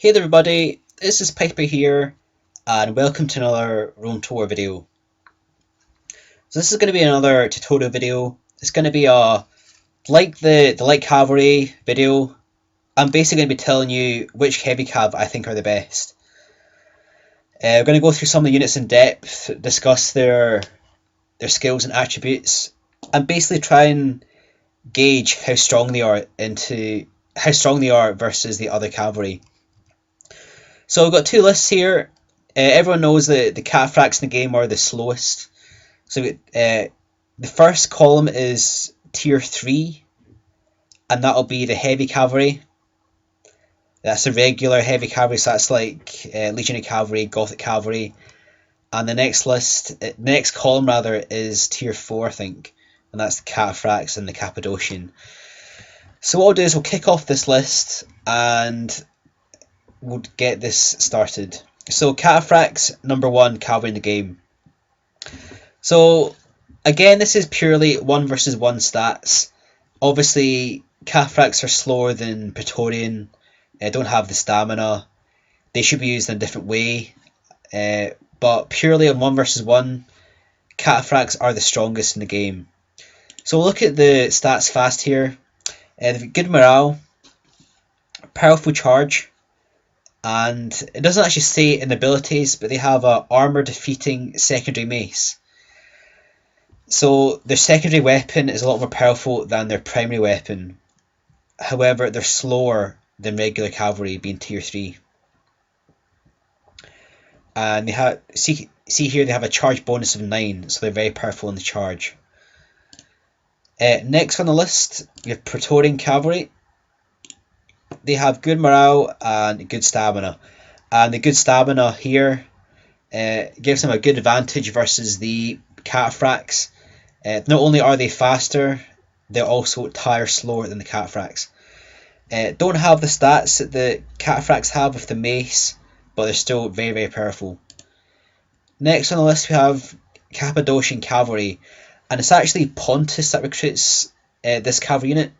Hey there everybody, this is Piper here, and welcome to another Rome Tour video. So this is going to be another tutorial video. It's going to be like the light cavalry video. I'm basically going to be telling you which heavy cav I think are the best. We're going to go through some of the units in depth, discuss their skills and attributes, and basically try and gauge how strong they are versus the other cavalry. So we've got two lists here. Everyone knows that the Cataphracts in the game are the slowest. So the first column is tier 3, and that'll be the heavy cavalry. That's the regular heavy cavalry, so that's like Legionary cavalry, Gothic cavalry. And the next column rather, is tier 4, I think, and that's the Cataphracts and the Cappadocian. So what we'll do is we'll kick off this list and we'll get this started. So Cataphracts, number 1 cavalry in the game. So again, this is purely 1 versus 1 stats. Obviously, Cataphracts are slower than Praetorian, don't have the stamina. They should be used in a different way. But purely on 1 versus 1, Cataphracts are the strongest in the game. So we'll look at the stats fast here. They've good morale, powerful charge, and it doesn't actually say in abilities, but they have a armour defeating secondary mace. So their secondary weapon is a lot more powerful than their primary weapon. However, they're slower than regular cavalry, being tier 3. And they have see here they have a charge bonus of 9, so they're very powerful in the charge. Next on the list, we have Praetorian cavalry. They have good morale and good stamina, and the good stamina here gives them a good advantage versus the Cataphracts. Not only are they faster, they're also tire slower than the Cataphracts. Don't have the stats that the Cataphracts have with the mace, but they're still very, very powerful. Next on the list we have Cappadocian cavalry, and it's actually Pontus that recruits this cavalry unit.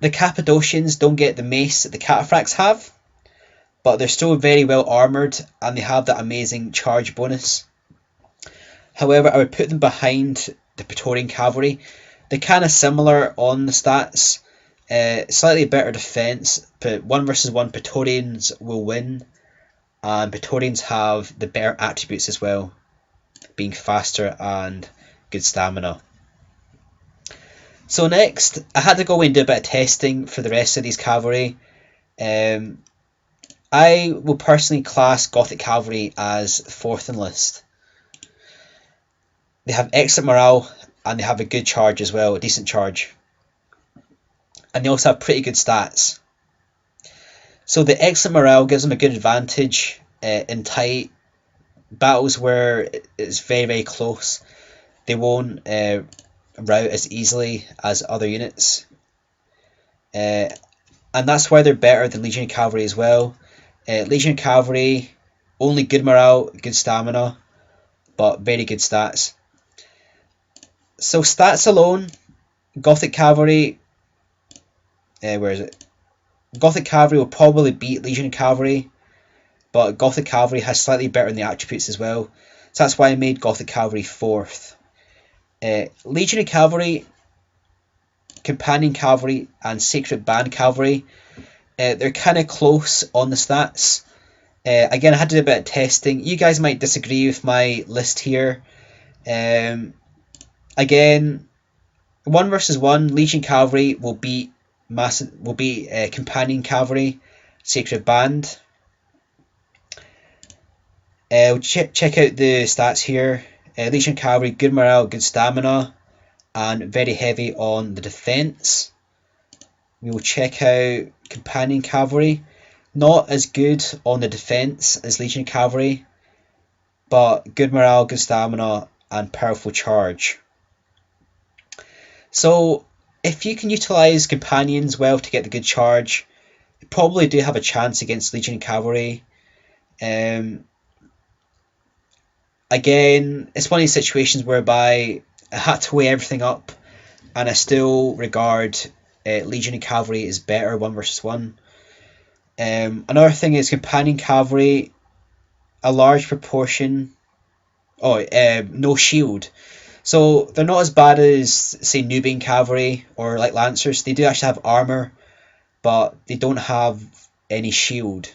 The Cappadocians don't get the mace that the Cataphracts have, but they're still very well armoured and they have that amazing charge bonus. However, I would put them behind the Praetorian cavalry. They're kind of similar on the stats, slightly better defence, but 1 versus 1 Praetorians will win, and Praetorians have the better attributes as well, being faster and good stamina. So next, I had to go and do a bit of testing for the rest of these cavalry. I will personally class Gothic cavalry as 4th in list. They have excellent morale and they have a good charge as well, a decent charge. And they also have pretty good stats. So the excellent morale gives them a good advantage in tight battles where it's very, very close. They won't rout as easily as other units, and that's why they're better than Legionary cavalry as well. Legionary cavalry, only good morale, good stamina, but very good stats. So stats alone, Gothic cavalry, Gothic cavalry will probably beat Legionary cavalry, but Gothic cavalry has slightly better in the attributes as well, so that's why I made Gothic cavalry 4th. Legionary cavalry, companion cavalry, and sacred band cavalry, they're kind of close on the stats. Again, I had to do a bit of testing. You guys might disagree with my list here. Again, 1 versus 1, Legion cavalry will beat companion cavalry, sacred band. We'll check out the stats here. Legion cavalry, good morale, good stamina, and very heavy on the defence. We will check out companion cavalry, not as good on the defence as Legion cavalry, but good morale, good stamina, and powerful charge. So if you can utilise companions well to get the good charge, you probably do have a chance against Legion cavalry. Again, it's one of these situations whereby I had to weigh everything up, and I still regard Legionary cavalry is better 1 versus 1. Another thing is companion cavalry, a large proportion. No shield. So they're not as bad as, say, Nubian cavalry or like lancers. They do actually have armour, but they don't have any shield,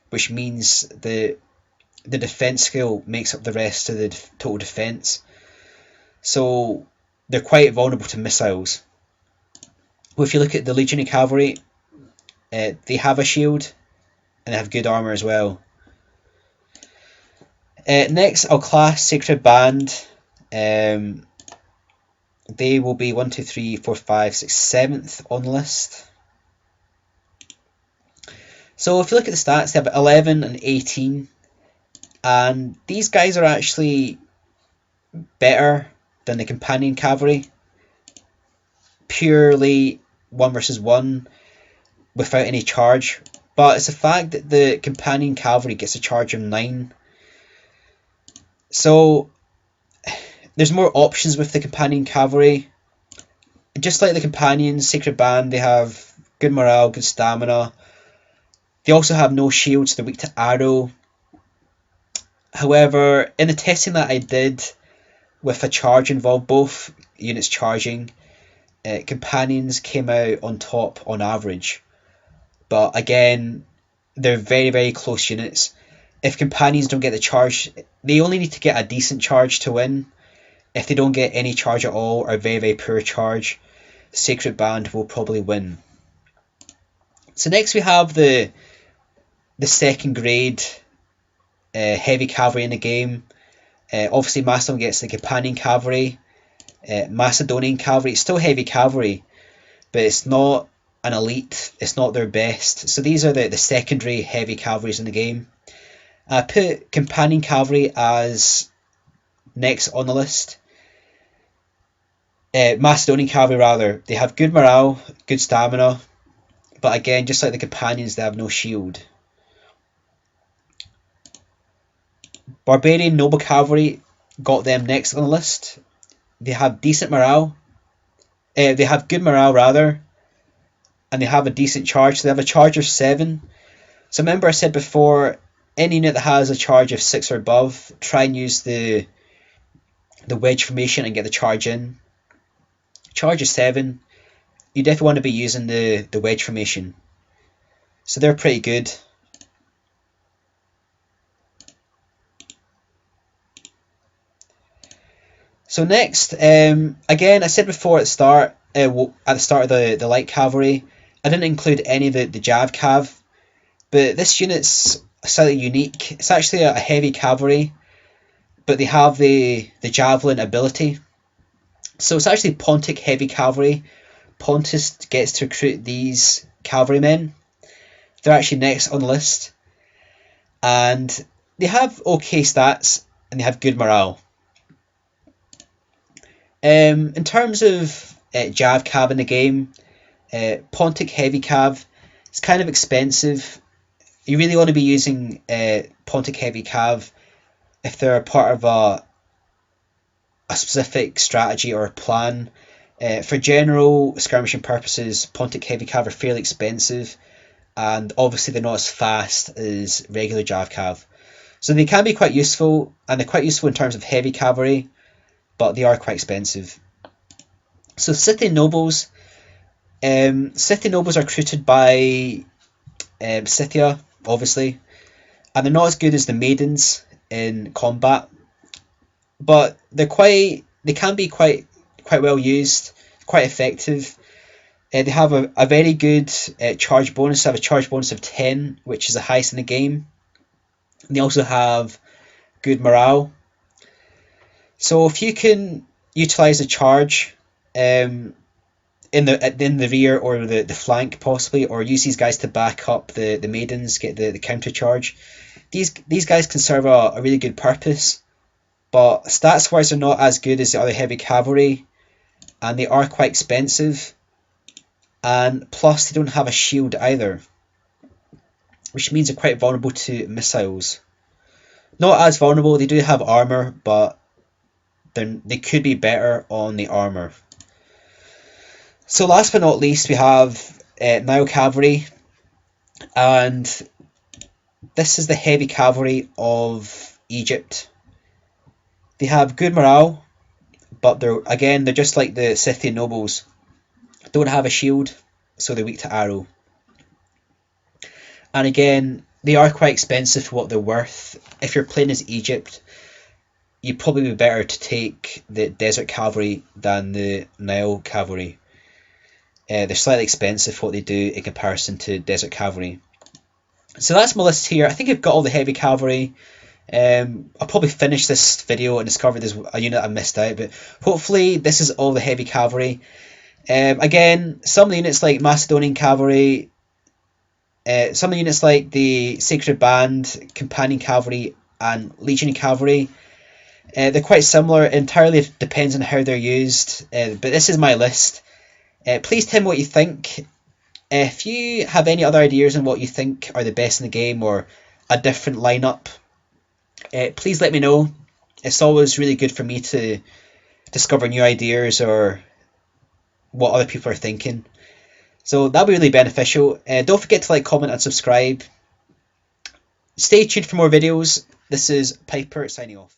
which means the defense skill makes up the rest of the total defense. So they're quite vulnerable to missiles. Well, if you look at the Legionary cavalry, they have a shield and they have good armor as well. Next, I'll class Sacred Band. They will be 1, 2, 3, 4, 5, 6, 7th on the list. So if you look at the stats, they have 11 and 18, and these guys are actually better than the companion cavalry. Purely 1 versus 1 without any charge, but it's the fact that the companion cavalry gets a charge of 9. So there's more options with the companion cavalry. Just like the companions, Sacred Band, they have good morale, good stamina. They also have no shields, so they're weak to arrow. However, in the testing that I did with a charge involved, both units charging, companions came out on top on average. But again, they're very, very close units. If companions don't get the charge, they only need to get a decent charge to win. If they don't get any charge at all, or a very, very poor charge, Sacred Band will probably win. So next we have the second grade heavy cavalry in the game. Obviously Macedon gets the companion cavalry. Macedonian cavalry, it's still heavy cavalry, but it's not an elite, it's not their best. So these are the secondary heavy cavalries in the game. I put companion cavalry as next on the list. Macedonian cavalry rather, they have good morale, good stamina, but again, just like the companions, they have no shield. Barbarian noble cavalry, got them next on the list. They have decent morale. They have good morale rather, and they have a decent charge. So they have a charge of 7. So remember I said before, any unit that has a charge of 6 or above, try and use the wedge formation and get the charge in. Charge of 7, you definitely want to be using the wedge formation. So they're pretty good. So next, again, I said before at the start of the light cavalry, I didn't include any of the Jav Cav, but this unit's slightly unique. It's actually a heavy cavalry, but they have the javelin ability. So it's actually Pontic heavy cavalry. Pontus gets to recruit these cavalrymen. They're actually next on the list, and they have okay stats and they have good morale. In terms of Jav Cav in the game, Pontic Heavy Cav, it's kind of expensive. You really want to be using Pontic Heavy Cav if they're a part of a specific strategy or a plan. For general skirmishing purposes, Pontic Heavy Cav are fairly expensive, and obviously they're not as fast as regular Jav Cav. So they can be quite useful, and they're quite useful in terms of heavy cavalry, but they are quite expensive. So City Nobles are recruited by Scythia, obviously, and they're not as good as the Maidens in combat, but they can be quite well used, quite effective. They have a very good charge bonus. They have a charge bonus of 10, which is the highest in the game. And they also have good morale. So if you can utilize a charge in the rear or the flank possibly, or use these guys to back up the maidens, get the counter charge, these guys can serve a really good purpose, but stats wise they're not as good as the other heavy cavalry, and they are quite expensive, and plus they don't have a shield either, which means they're quite vulnerable to missiles. Not as vulnerable, they do have armour, but they could be better on the armour. So last but not least, we have Nile Cavalry. And this is the heavy cavalry of Egypt. They have good morale, but they're just like the Scythian nobles. Don't have a shield, so they're weak to arrow. And again, they are quite expensive for what they're worth. If you're playing as Egypt, you'd probably be better to take the Desert Cavalry than the Nile Cavalry. They're slightly expensive for what they do in comparison to Desert Cavalry. So that's my list here. I think I've got all the heavy cavalry. I'll probably finish this video and discover there's a unit I missed out, but hopefully this is all the heavy cavalry. Again, some of the units like Macedonian cavalry, some of the units like the Sacred Band, Companion Cavalry, and Legionary Cavalry, they're quite similar. It entirely depends on how they're used, but this is my list. Please tell me what you think. If you have any other ideas on what you think are the best in the game or a different lineup, please let me know. It's always really good for me to discover new ideas or what other people are thinking. So that'll be really beneficial. Don't forget to like, comment and subscribe. Stay tuned for more videos. This is Piper signing off.